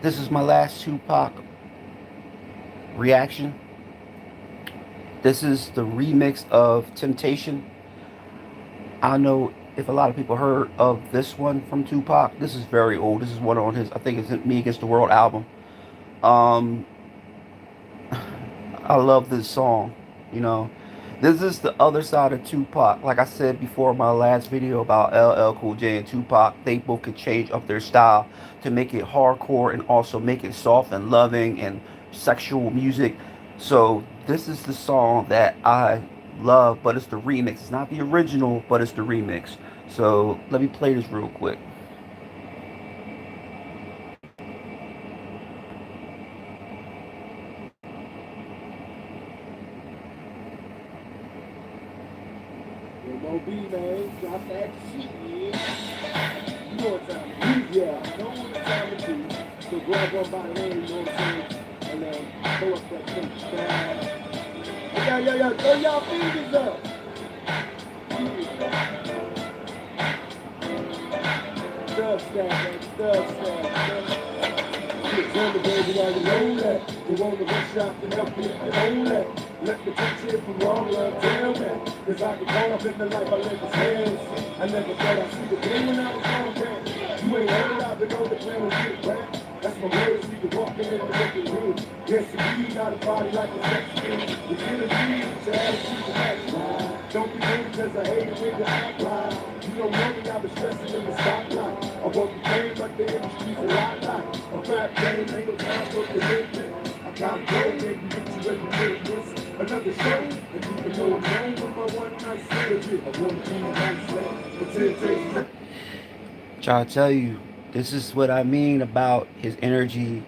This is my last Tupac reaction. This is the remix of Temptation. I don't know if a lot of people heard of this one from Tupac. This is very old. This is one on his, I think it's Me Against the World album. Um, I love this song. You know, this is the other side of Tupac. Like I said before in my last video about LL Cool J and Tupac, they both could change up their style to make it hardcore and also make it soft and loving and sexual music. So this is the song that I love, but it's the remix. It's not the original, but it's the remix. So let me play this real quick. MOB, man, drop that shit, yeah. You know what time it is. Yeah, I know what time it is. So grab one by the hand, you know what I'm saying? And throw up that thing. Yeah. Throw y'all fingers up. Dub style, man. Dub style. Tell the baby I can know that. You want to rush out and help me own that. Let me touch it from wrong, love, tell me. Cause I get caught up in the life I live as hands. I never thought I'd see the day when I was on camp. You ain't heard, I've been on the plan with get rap. That's my words, we can walk in the looking room. Yes, indeed, got a body like a sex thing. You feel the need, your attitude to match. Don't be rude cause I hate it when you act right. You don't know me, I've been stressing in the spotlight. I want the game, but the industry's a lot like. A rap game, ain't no time for commitment. I gotta go, baby, get you ready to this. Another show, and you can know I'm known with my one night stand. I want to be a nice man, but temptation. Try to tell you, this is what I mean about his energy,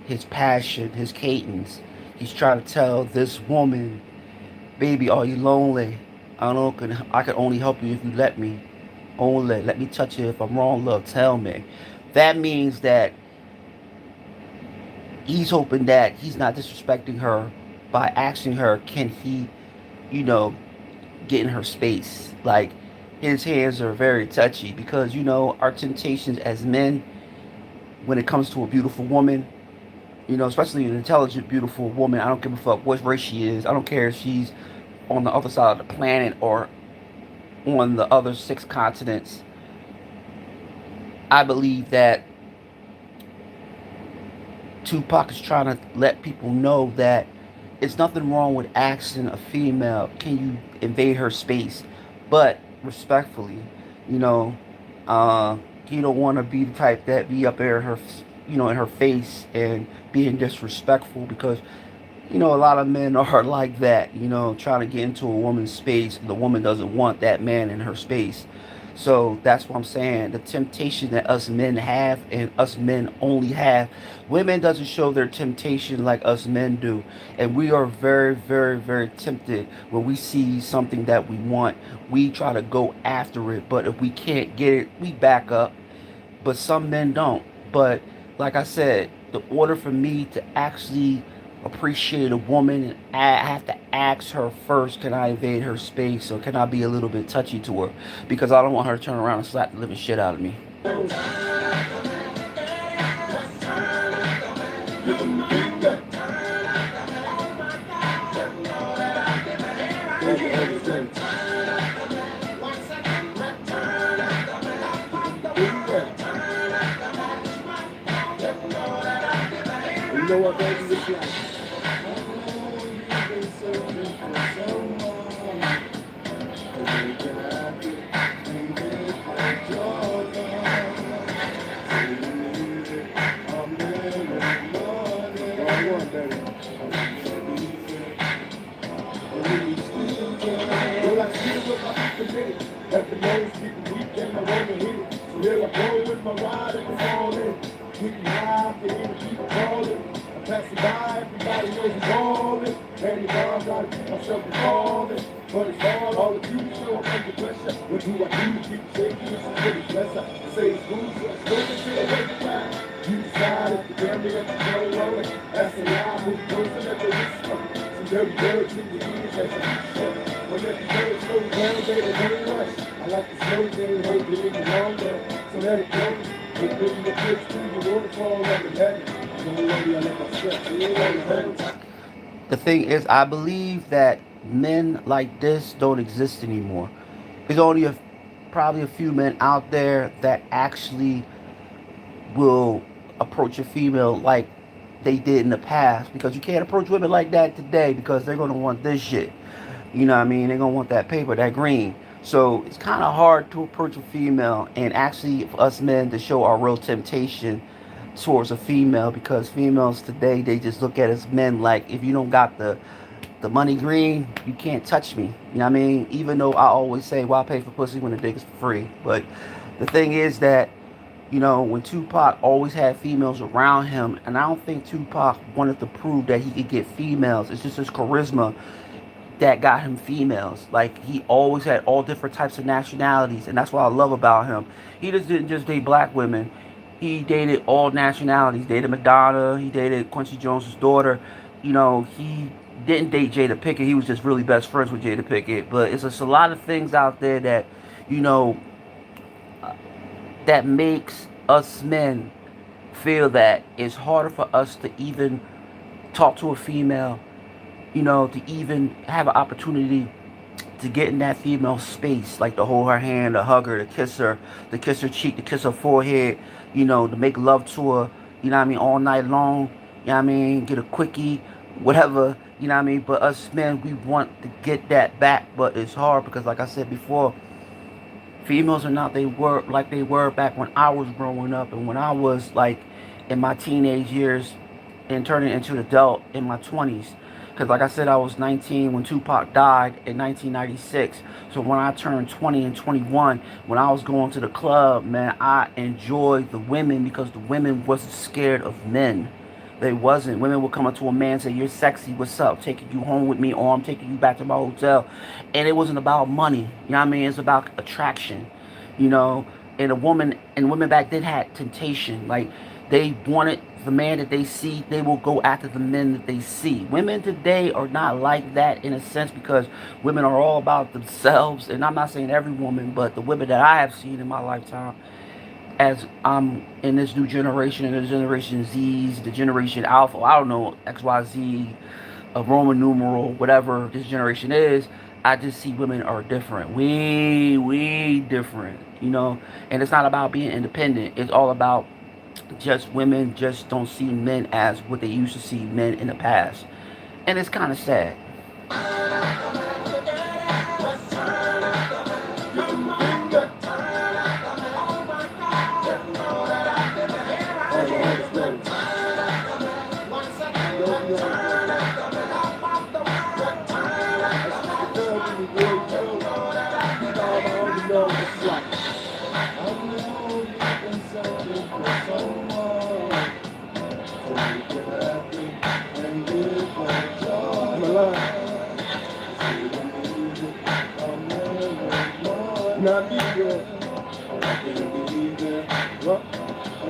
his passion, his cadence. He's trying to tell this woman, baby, are you lonely? I can only help you if you let me. Only let me touch you. If I'm wrong, love, tell me. That means that he's hoping that he's not disrespecting her by asking her, can he, you know, get in her space? Like, his hands are very touchy because, our temptations as men, when it comes to a beautiful woman, especially an intelligent, beautiful woman, I don't give a fuck what race she is. I don't care if she's on the other side of the planet or on the other six continents. I believe that Tupac is trying to let people know that it's nothing wrong with asking a female, can you invade her space? But respectfully, you know, uh, you don't want to be the type that be up there in her, in her face and being disrespectful because a lot of men are like that, trying to get into a woman's space. And the woman doesn't want that man in her space. So that's what I'm saying. The temptation that us men have and us men only have. Women doesn't show their temptation like us men do. And we are very, very, very tempted when we see something that we want. We try to go after it. But if we can't get it, we back up. But some men don't. But like I said, the order for me to actually appreciate a woman, I have to ask her first, can I invade her space or can I be a little bit touchy to her? Because I don't want her to turn around and slap the living shit out of me. You know what, baby, it's like. At the most, getting weak and I wanna hit it. So here I go with my ride and I'm falling. Getting high, I can hear the people calling. I'm passing by, everybody knows I'm calling. And I gotta keep myself from falling. But it's all the beauty show, I'm under pressure. What do I do to keep shaking? It's a pretty blessing. I say it's cool, so I still can feel every time. You decide if the camera let the show rolling. That's a lie, who's person at the risk of it. Some dirty words in your ears, that's a show. When every bird slows down, baby, don't rush. I like the slow game, hold it in the longer. So let it go. Just putting the kids to the waterfall up in heaven. Don't worry, I let my steps in on the heaven. The thing is, I believe that men like this don't exist anymore. There's only probably a few men out there that actually will approach a female like they did in the past, because you can't approach women like that today because they're going to want this shit. You know what I mean? They're going to want that paper, that green. So it's kind of hard to approach a female and actually for us men to show our real temptation towards a female, because females today, they just look at us men like, if you don't got the money green, you can't touch me. You know what I mean? Even though I always say, why pay for pussy when the dick is free? But the thing is that, when Tupac always had females around him, and I don't think Tupac wanted to prove that he could get females. It's just his charisma that got him females. Like, he always had all different types of nationalities, and that's what I love about him. He just didn't just date black women. He dated all nationalities. He dated Madonna. He dated Quincy Jones's daughter. He didn't date Jada Pinkett. He was just really best friends with Jada Pinkett. But it's just a lot of things out there that, you know, that makes us men feel that it's harder for us to even talk to a female, to even have an opportunity to get in that female space, like to hold her hand, to hug her, to kiss her cheek, to kiss her forehead, to make love to her, what I mean, all night long, what I mean, get a quickie, whatever, what I mean. But us men, we want to get that back, but it's hard because, like I said before, females are not they were like they were back when I was growing up and when I was like in my teenage years and turning into an adult in my 20s. Because like I said, I was 19 when Tupac died in 1996. So when I turned 20 and 21, when I was going to the club, man, I enjoyed the women because the women wasn't scared of men. They wasn't. Women would come up to a man and say, "You're sexy. What's up? Taking you home with me, or I'm taking you back to my hotel." And it wasn't about money. You know what I mean? It's about attraction. You know, and women back then had temptation. Like, they wanted the man that they see. They will go after the men that they see. Women today are not like that in a sense, because women are all about themselves. And I'm not saying every woman, but the women that I have seen in my lifetime, as I'm in this new generation, and the generation Z's, the generation Alpha, I don't know, XYZ, a Roman numeral, whatever this generation is, I just see women are different. Way different, And it's not about being independent. It's all about just women just don't see men as what they used to see men in the past. And it's kind of sad. All my hearts ready. Yo, yo. I see the girl in the world, yo. You know, I'm already know it's like. I know you've been searching for someone. So you can have me and live for joy. I'm alive. See the music, I'm never more. Not me, girl. I can't believe it. What? A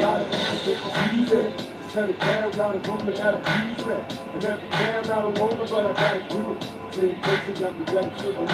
lot of people get deceived. Try to carry around a woman, gotta please me. And every time I don't want her, but I gotta do it. Same places, I'm the better sugar.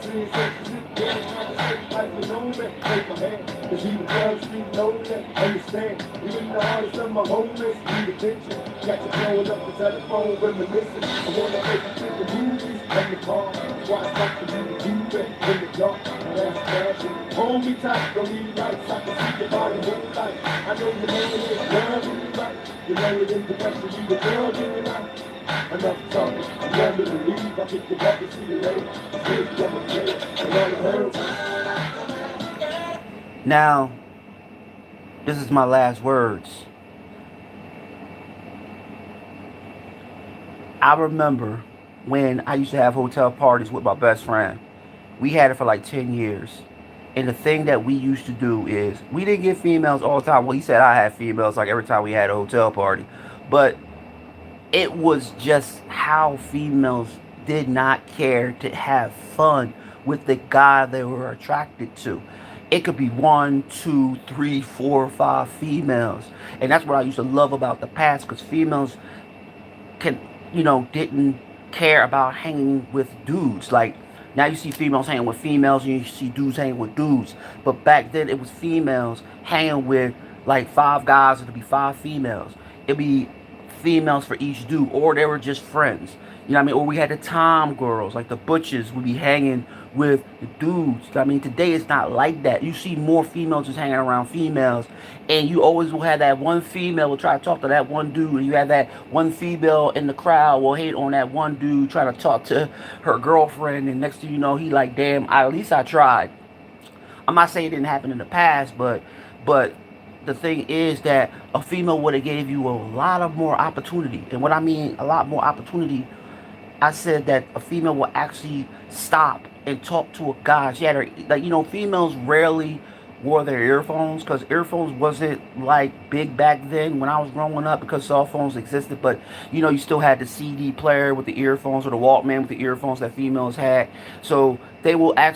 Same sex, sit there, trying to sit like you know me. Take my hand, cause even drugs, we know that. Understand, even the hardest of my homies need attention. Got you blowing up the telephone, reminiscing. I wanna take you to the movies and the car. Watch something you can do it in the dark. And that's fashion. Hold me tight, don't need lights. I can see your body look like. I know you know it is love in your life. You know it is the best of you, the girl in your life. Enough talking, I'm ready to leave. I pick you up and see you later. Here's what I'm saying, and all the hurts. Now, this is my last words. I remember when I used to have hotel parties with my best friend. We had it for like 10 years. And the thing that we used to do is, we didn't get females all the time. Well, he said I had females like every time we had a hotel party. But it was just how females did not care to have fun with the guy they were attracted to. It could be one, two, three, four, five females. And that's what I used to love about the past, because females can, didn't care about hanging with dudes. Like, Now you see females hanging with females, and you see dudes hanging with dudes. But back then, it was females hanging with like 5 guys. It'd be 5 females. It'd be females for each dude, or they were just friends. You know what I mean? Or we had the Tom girls, like the butches, would be hanging with the dudes. I mean, today it's not like that. You see more females just hanging around females, and you always will have that one female will try to talk to that one dude, and you have that one female in the crowd will hate on that one dude trying to talk to her girlfriend, and next thing you know, he like, damn, at least I tried. I'm not saying it didn't happen in the past, but the thing is that a female would have gave you a lot of more opportunity. And what I mean a lot more opportunity, I said that a female will actually stop and talk to a guy. She had her, like, females rarely wore their earphones because earphones wasn't like big back then when I was growing up because cell phones existed. But you still had the CD player with the earphones or the Walkman with the earphones that females had. So they will actually